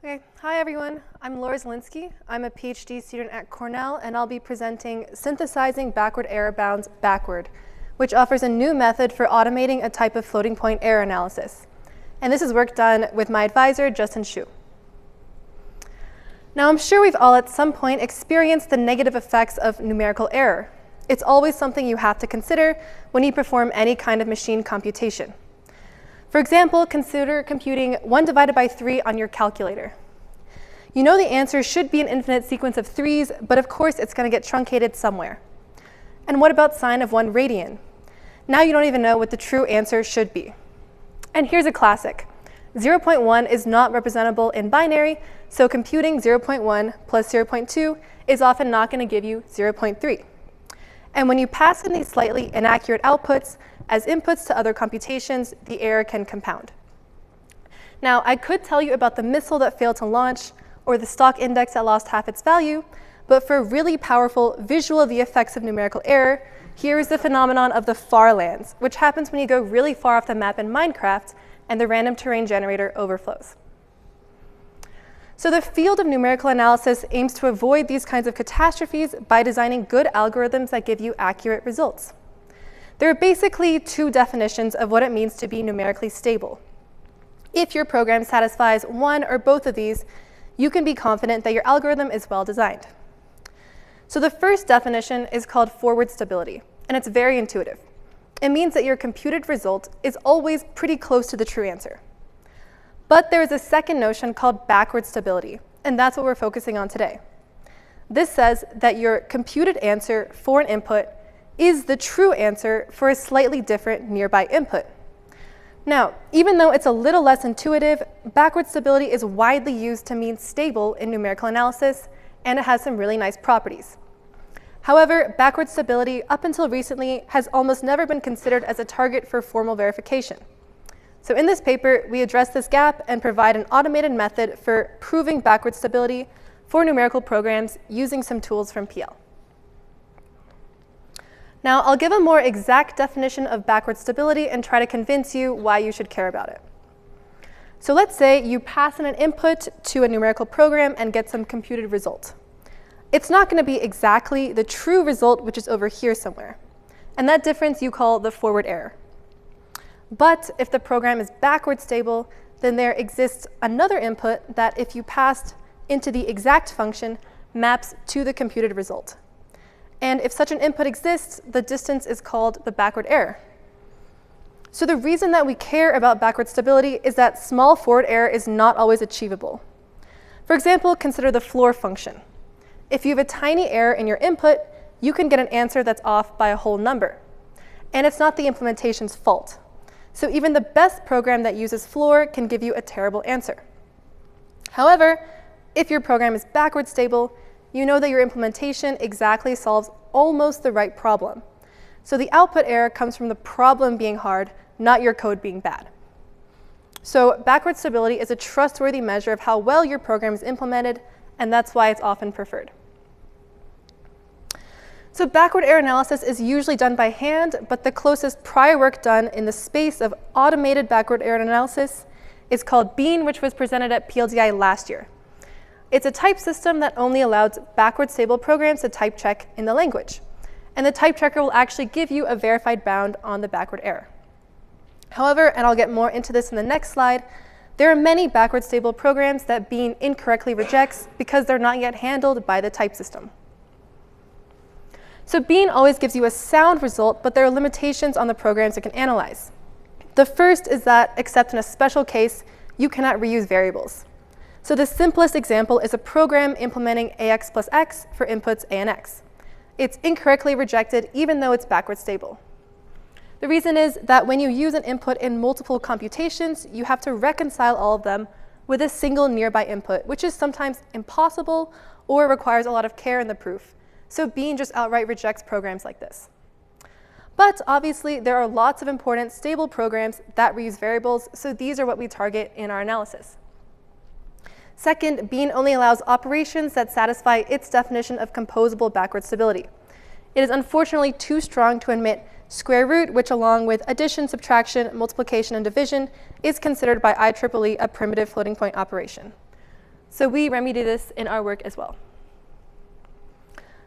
Okay, hi everyone. I'm Zielinski. I'm a PhD student at Cornell, and I'll be presenting Synthesizing Backward Error Bounds Backward, which offers a new method for automating a type of floating point error analysis. And this is work done with my advisor, Justin Shu. Now, I'm sure we've all at some point experienced the negative effects of numerical error. It's always something you have to consider when you perform any kind of machine computation. For example, consider computing 1 divided by 3 on your calculator. You know the answer should be an infinite sequence of 3's, but of course it's going to get truncated somewhere. And what about sine of 1 radian? Now you don't even know what the true answer should be. And here's a classic. 0.1 is not representable in binary, so computing 0.1 plus 0.2 is often not going to give you 0.3. And when you pass in these slightly inaccurate outputs as inputs to other computations, the error can compound. Now, I could tell you about the missile that failed to launch or the stock index that lost half its value, but for a really powerful visual of the effects of numerical error, here is the phenomenon of the far lands, which happens when you go really far off the map in Minecraft and the random terrain generator overflows. So the field of numerical analysis aims to avoid these kinds of catastrophes by designing good algorithms that give you accurate results. There are basically 2 definitions of what it means to be numerically stable. If your program satisfies one or both of these, you can be confident that your algorithm is well designed. So the first definition is called forward stability, and it's very intuitive. It means that your computed result is always pretty close to the true answer. But there is a second notion called backward stability, and that's what we're focusing on today. This says that your computed answer for an input is the true answer for a slightly different nearby input. Now, even though it's a little less intuitive, backward stability is widely used to mean stable in numerical analysis, and it has some really nice properties. However, backward stability, up until recently, has almost never been considered as a target for formal verification. So in this paper, we address this gap and provide an automated method for proving backward stability for numerical programs using some tools from PL. Now, I'll give a more exact definition of backward stability and try to convince you why you should care about it. So let's say you pass in an input to a numerical program and get some computed result. It's not going to be exactly the true result, which is over here somewhere. And that difference you call the forward error. But if the program is backward stable, then there exists another input that, if you passed into the exact function, maps to the computed result. And if such an input exists, the distance is called the backward error. So the reason that we care about backward stability is that small forward error is not always achievable. For example, consider the floor function. If you have a tiny error in your input, you can get an answer that's off by a whole number. And it's not the implementation's fault. So even the best program that uses floor can give you a terrible answer. However, if your program is backward stable, you know that your implementation exactly solves almost the right problem. So the output error comes from the problem being hard, not your code being bad. So backward stability is a trustworthy measure of how well your program is implemented, and that's why it's often preferred. So backward error analysis is usually done by hand, but the closest prior work done in the space of automated backward error analysis is called BEAN, which was presented at PLDI last year. It's a type system that only allows backward stable programs to type check in the language. And the type checker will actually give you a verified bound on the backward error. However, and I'll get more into this in the next slide, there are many backward stable programs that BEAN incorrectly rejects because they're not yet handled by the type system. So BEAN always gives you a sound result, but there are limitations on the programs it can analyze. The first is that, except in a special case, you cannot reuse variables. So the simplest example is a program implementing ax plus x for inputs a and x. It's incorrectly rejected even though it's backward stable. The reason is that when you use an input in multiple computations, you have to reconcile all of them with a single nearby input, which is sometimes impossible or requires a lot of care in the proof. So BEAN just outright rejects programs like this. But obviously, there are lots of important stable programs that reuse variables, so these are what we target in our analysis. Second, BEAN only allows operations that satisfy its definition of composable backward stability. It is unfortunately too strong to admit square root, which along with addition, subtraction, multiplication, and division is considered by IEEE a primitive floating point operation. So we remedy this in our work as well.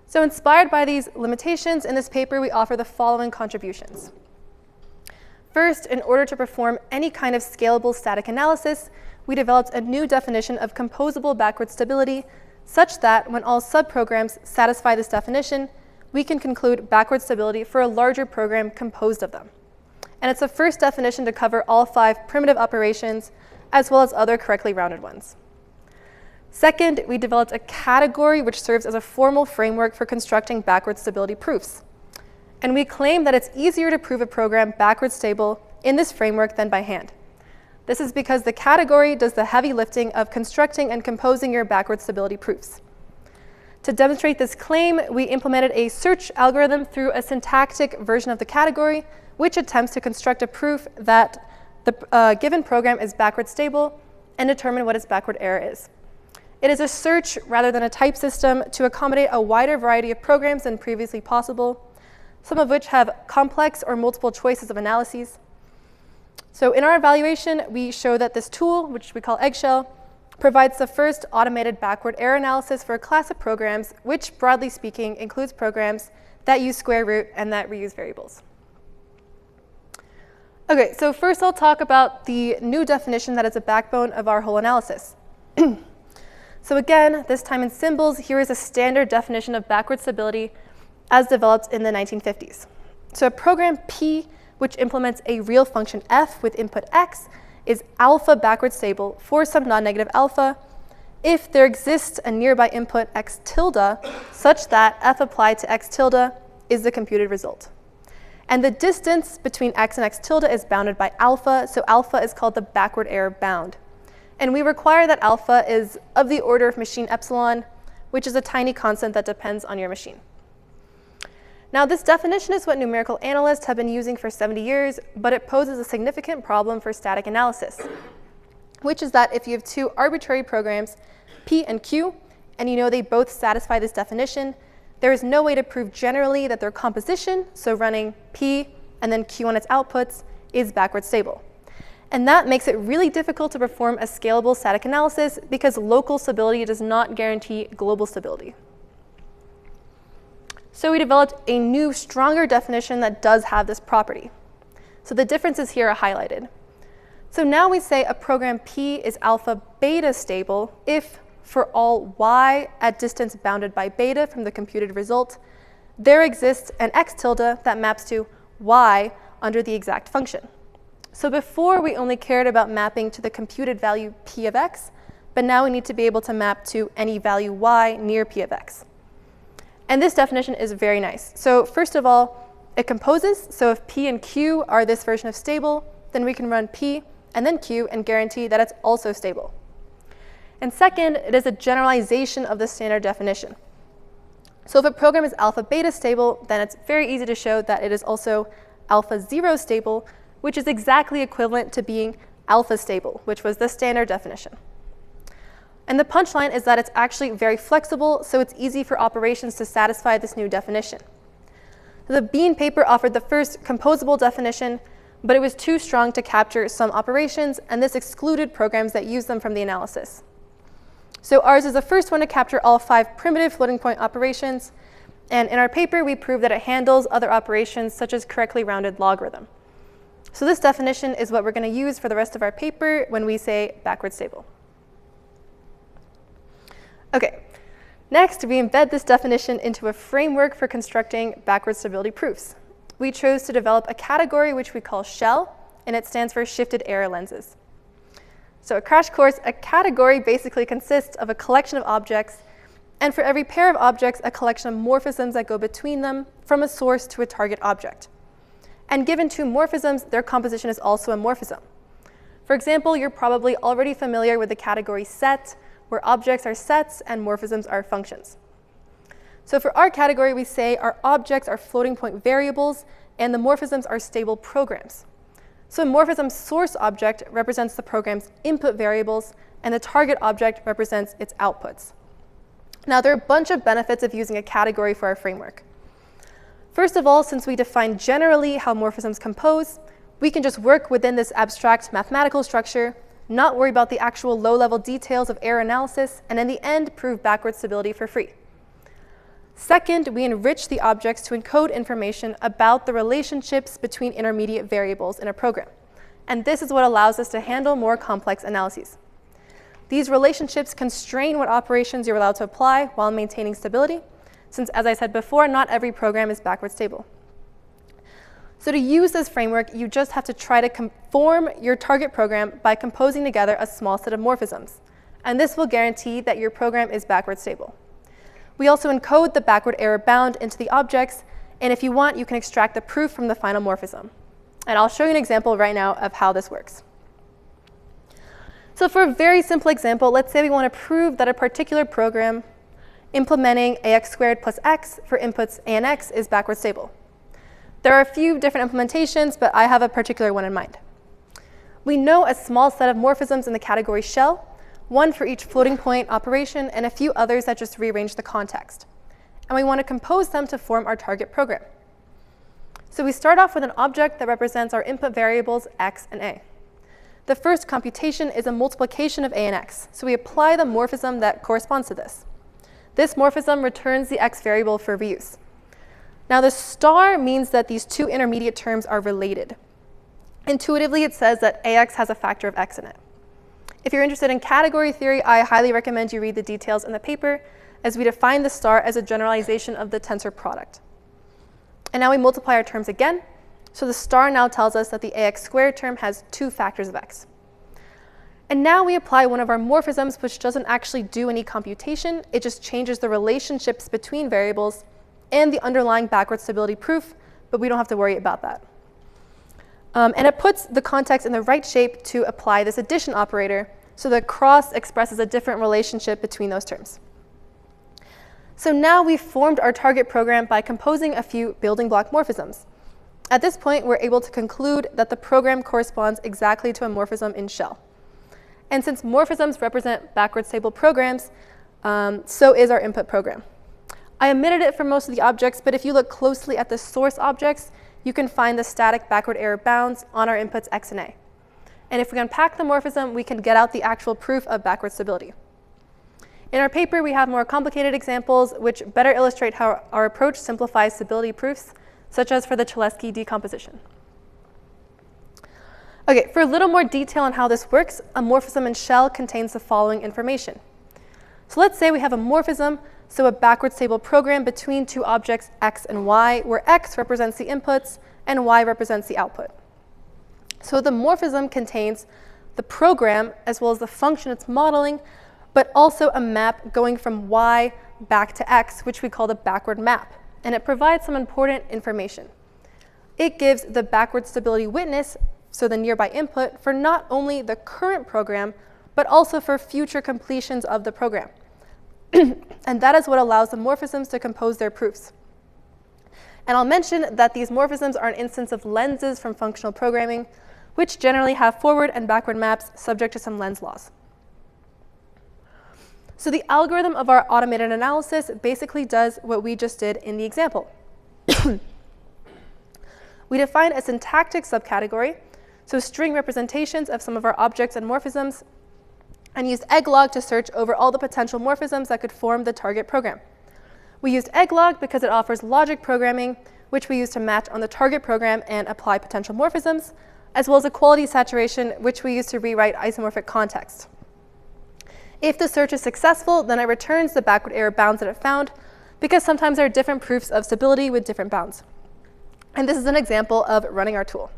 So inspired by these limitations, in this paper we offer the following contributions. First, in order to perform any kind of scalable static analysis, we developed a new definition of composable backward stability such that when all subprograms satisfy this definition, we can conclude backward stability for a larger program composed of them. And it's the first definition to cover all 5 primitive operations, as well as other correctly rounded ones. Second, we developed a category which serves as a formal framework for constructing backward stability proofs. And we claim that it's easier to prove a program backward stable in this framework than by hand. This is because the category does the heavy lifting of constructing and composing your backward stability proofs. To demonstrate this claim, we implemented a search algorithm through a syntactic version of the category, which attempts to construct a proof that the given program is backward stable and determine what its backward error is. It is a search rather than a type system to accommodate a wider variety of programs than previously possible, some of which have complex or multiple choices of analyses. So in our evaluation, we show that this tool, which we call eggshel, provides the first automated backward error analysis for a class of programs, which broadly speaking includes programs that use square root and that reuse variables. Okay, so first I'll talk about the new definition that is a backbone of our whole analysis. So again, this time in symbols, here is a standard definition of backward stability as developed in the 1950s. So a program P, which implements a real function f with input x, is alpha backward stable for some non-negative alpha if there exists a nearby input x tilde such that f applied to x tilde is the computed result. And the distance between x and x tilde is bounded by alpha, so alpha is called the backward error bound. And we require that alpha is of the order of machine epsilon, which is a tiny constant that depends on your machine. Now, this definition is what numerical analysts have been using for 70 years, but it poses a significant problem for static analysis, which is that if you have 2 arbitrary programs, P and Q, and you know they both satisfy this definition, there is no way to prove generally that their composition, so running P and then Q on its outputs, is backward stable. And that makes it really difficult to perform a scalable static analysis because local stability does not guarantee global stability. So we developed a new, stronger definition that does have this property. So the differences here are highlighted. So now we say a program P is alpha beta stable if, for all y at distance bounded by beta from the computed result, there exists an x tilde that maps to y under the exact function. So before, we only cared about mapping to the computed value p of x, but now we need to be able to map to any value y near p of x. And this definition is very nice. So first of all, it composes. So if p and q are this version of stable, then we can run p and then q and guarantee that it's also stable. And second, it is a generalization of the standard definition. So if a program is alpha beta stable, then it's very easy to show that it is also alpha 0 stable, which is exactly equivalent to being alpha stable, which was the standard definition. And the punchline is that it's actually very flexible, so it's easy for operations to satisfy this new definition. The Bean paper offered the first composable definition, but it was too strong to capture some operations, and this excluded programs that use them from the analysis. So ours is the first one to capture all 5 primitive floating point operations, and in our paper, we prove that it handles other operations such as correctly rounded logarithm. So this definition is what we're going to use for the rest of our paper when we say backward stable. Okay, next we embed this definition into a framework for constructing backward stability proofs. We chose to develop a category which we call Shel, and it stands for shifted error lenses. So a crash course, a category basically consists of a collection of objects, and for every pair of objects, a collection of morphisms that go between them from a source to a target object. And given 2 morphisms, their composition is also a morphism. For example, you're probably already familiar with the category set, where objects are sets and morphisms are functions. So for our category, we say our objects are floating point variables, and the morphisms are stable programs. So a morphism source object represents the program's input variables, and the target object represents its outputs. Now, there are a bunch of benefits of using a category for our framework. First of all, since we define generally how morphisms compose, we can just work within this abstract mathematical structure not worry about the actual low-level details of error analysis, and in the end, prove backward stability for free. Second, we enrich the objects to encode information about the relationships between intermediate variables in a program. And this is what allows us to handle more complex analyses. These relationships constrain what operations you're allowed to apply while maintaining stability, since, as I said before, not every program is backward stable. So to use this framework, you just have to try to conform your target program by composing together a small set of morphisms. And this will guarantee that your program is backward stable. We also encode the backward error bound into the objects, and if you want, you can extract the proof from the final morphism. And I'll show you an example right now of how this works. So for a very simple example, let's say we want to prove that a particular program implementing ax squared plus x for inputs a and x is backward stable. There are a few different implementations, but I have a particular one in mind. We know a small set of morphisms in the category Shel, one for each floating point operation, and a few others that just rearrange the context. And we want to compose them to form our target program. So we start off with an object that represents our input variables x and a. The first computation is a multiplication of a and x, so we apply the morphism that corresponds to this. This morphism returns the x variable for reuse. Now the star means that these two intermediate terms are related. Intuitively, it says that ax has a factor of x in it. If you're interested in category theory, I highly recommend you read the details in the paper, as we define the star as a generalization of the tensor product. And now we multiply our terms again. So the star now tells us that the ax squared term has 2 factors of x. And now we apply one of our morphisms, which doesn't actually do any computation. It just changes the relationships between variables and the underlying backward stability proof, but we don't have to worry about that. And it puts the context in the right shape to apply this addition operator, so the cross expresses a different relationship between those terms. So now we've formed our target program by composing a few building block morphisms. At this point, we're able to conclude that the program corresponds exactly to a morphism in Shel. And since morphisms represent backward stable programs, so is our input program. I omitted it for most of the objects, but if you look closely at the source objects, you can find the static backward error bounds on our inputs x and a. And if we unpack the morphism, we can get out the actual proof of backward stability. In our paper, we have more complicated examples which better illustrate how our approach simplifies stability proofs, such as for the Zielinski decomposition. Okay, for a little more detail on how this works, a morphism in Shel contains the following information. So let's say we have a morphism, so a backward stable program between two objects x and y, where x represents the inputs and y represents the output. So the morphism contains the program as well as the function it's modeling, but also a map going from y back to x, which we call the backward map. And it provides some important information. It gives the backward stability witness, so the nearby input, for not only the current program, but also for future completions of the program. And that is what allows the morphisms to compose their proofs. And I'll mention that these morphisms are an instance of lenses from functional programming, which generally have forward and backward maps subject to some lens laws. So the algorithm of our automated analysis basically does what we just did in the example. We define a syntactic subcategory, so string representations of some of our objects and morphisms, and used egglog to search over all the potential morphisms that could form the target program. We used egglog because it offers logic programming, which we use to match on the target program and apply potential morphisms, as well as equality saturation, which we use to rewrite isomorphic context. If the search is successful, then it returns the backward error bounds that it found, because sometimes there are different proofs of stability with different bounds. And this is an example of running our tool.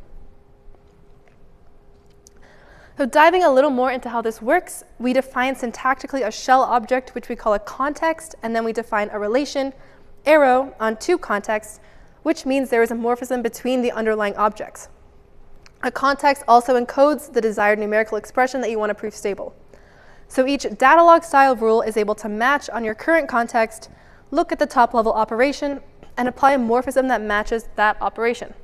So diving a little more into how this works, we define syntactically a Shel object, which we call a context, and then we define a relation, arrow, on two contexts, which means there is a morphism between the underlying objects. A context also encodes the desired numerical expression that you want to prove stable. So each datalog style rule is able to match on your current context, look at the top level operation, and apply a morphism that matches that operation.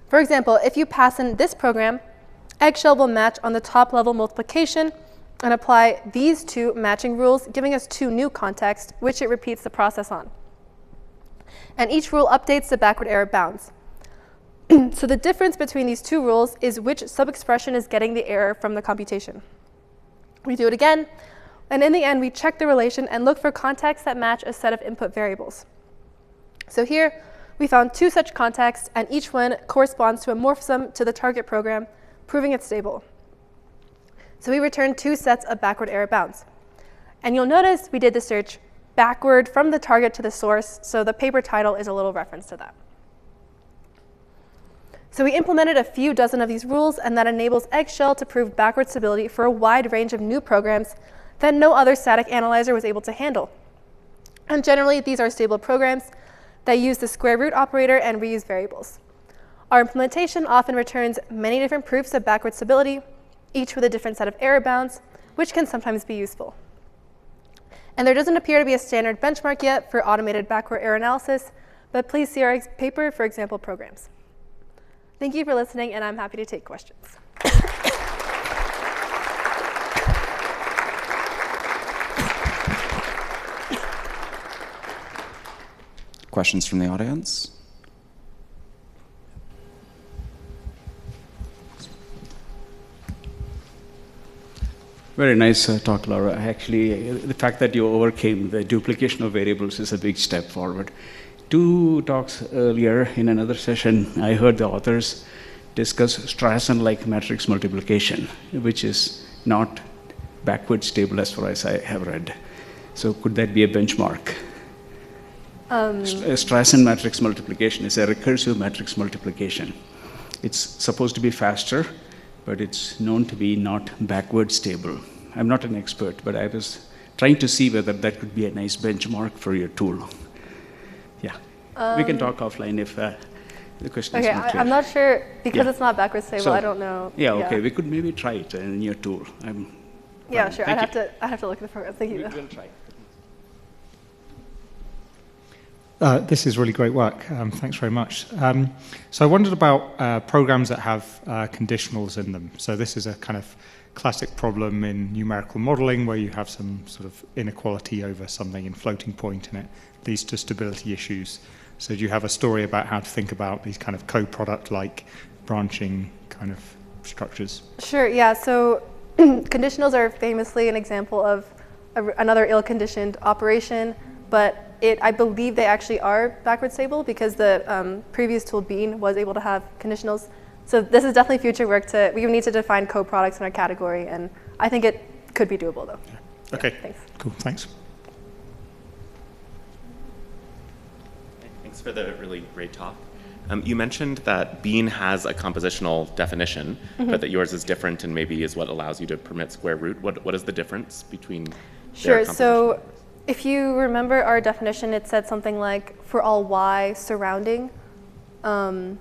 For example, if you pass in this program, eggshel will match on the top level multiplication and apply these two matching rules, giving us two new contexts, which it repeats the process on. And each rule updates the backward error bounds. So the difference between these two rules is which subexpression is getting the error from the computation. We do it again, and in the end, we check the relation and look for contexts that match a set of input variables. So here, we found 2 such contexts, and each one corresponds to a morphism to the target program, proving it's stable. So we returned 2 sets of backward error bounds. And you'll notice we did the search backward from the target to the source, so the paper title is a little reference to that. So we implemented a few dozen of these rules, and that enables eggshel to prove backward stability for a wide range of new programs that no other static analyzer was able to handle. And generally, these are stable programs that use the square root operator and reuse variables. Our implementation often returns many different proofs of backward stability, each with a different set of error bounds, which can sometimes be useful. And there doesn't appear to be a standard benchmark yet for automated backward error analysis, but please see our paper for example programs. Thank you for listening, and I'm happy to take questions. Questions from the audience? Very nice talk, Laura. Actually, the fact that you overcame the duplication of variables is a big step forward. 2 talks earlier in another session, I heard the authors discuss Strassen-like matrix multiplication, which is not backward stable as far as I have read. So could that be a benchmark? Strassen matrix multiplication is a recursive matrix multiplication. It's supposed to be faster, but it's known to be not backward stable. I'm not an expert, but I was trying to see whether that could be a nice benchmark for your tool. Yeah, we can talk offline if the question is not clear. I'm not sure, because Yeah. it's not backward stable, So, I don't know. Yeah, okay, we could maybe try it in your tool. Yeah, sure, Thank I'd you. have to look at the program. Thank you. We'll try. This is really great work. Thanks very much. So I wondered about programs that have conditionals in them. So this is a kind of classic problem in numerical modeling where you have some sort of inequality over something in floating point and it leads to stability issues. So do you have a story about how to think about these kind of co-product-like branching kind of structures? Sure, yeah, so conditionals are famously an example of another ill-conditioned operation, but I believe they actually are backward stable because the previous tool Bean was able to have conditionals. So this is definitely future work. We need to define co-products in our category, and I think it could be doable though. Yeah. Okay, thanks. Cool, thanks. Thanks for the really great talk. You mentioned that Bean has a compositional definition, but that yours is different and maybe is what allows you to permit square root. What is the difference between Sure, so if you remember our definition, it said something like for all y surrounding, the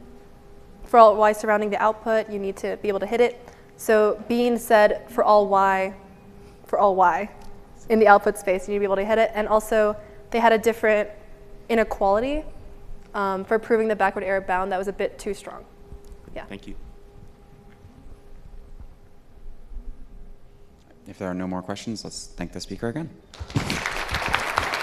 output, you need to be able to hit it. So Bean said for all y in the output space, you need to be able to hit it. And also, they had a different inequality for proving the backward error bound that was a bit too strong. Yeah. Thank you. If there are no more questions, let's thank the speaker again.